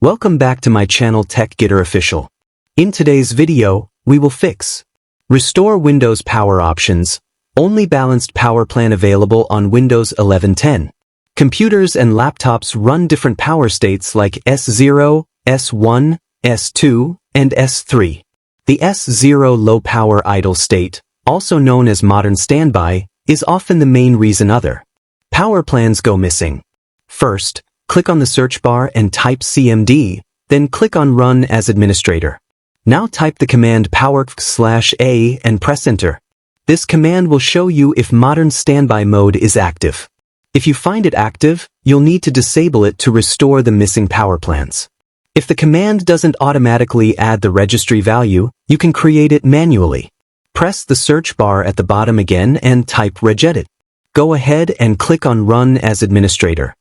Welcome back to my channel TechGetter Official. In today's video, we will fix Restore Windows Power Options, only balanced power plan available on Windows 11.10. Computers and laptops run different power states like S0, S1, S2, and S3. The S0 low power idle state, also known as modern standby, is often the main reason other power plans go missing. First, click on the search bar and type CMD, then click on Run as Administrator. Now type the command power/A and press Enter. This command will show you if modern standby mode is active. If you find it active, you'll need to disable it to restore the missing power plans. If the command doesn't automatically add the registry value, you can create it manually. Press the search bar at the bottom again and type regedit. Go ahead and click on Run as Administrator.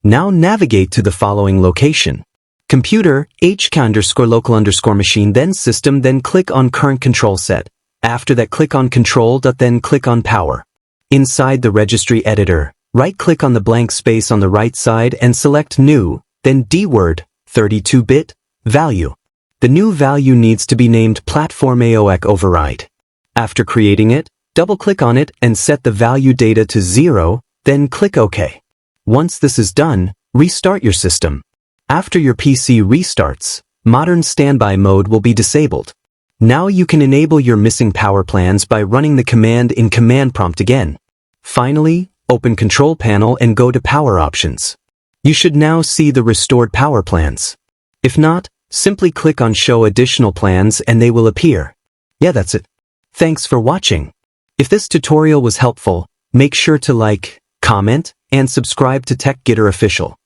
Now navigate to the following location. Computer, HK_local_machine, then System, then click on Current Control Set. After that, click on Control. Then click on Power. Inside the Registry Editor, right-click on the blank space on the right side and select New, then D-Word, 32-bit, Value. The new value needs to be named Platform AOC Override. After creating it, double-click on it and set the value data to 0, then click OK. Once this is done, restart your system. After your PC restarts, modern standby mode will be disabled. Now you can enable your missing power plans by running the command in Command Prompt again. Finally, open Control Panel and go to Power Options. You should now see the restored power plans. If not, simply click on Show Additional Plans and they will appear. Yeah, that's it. Thanks for watching. If this tutorial was helpful, make sure to like, comment, and subscribe to TechGetter Official.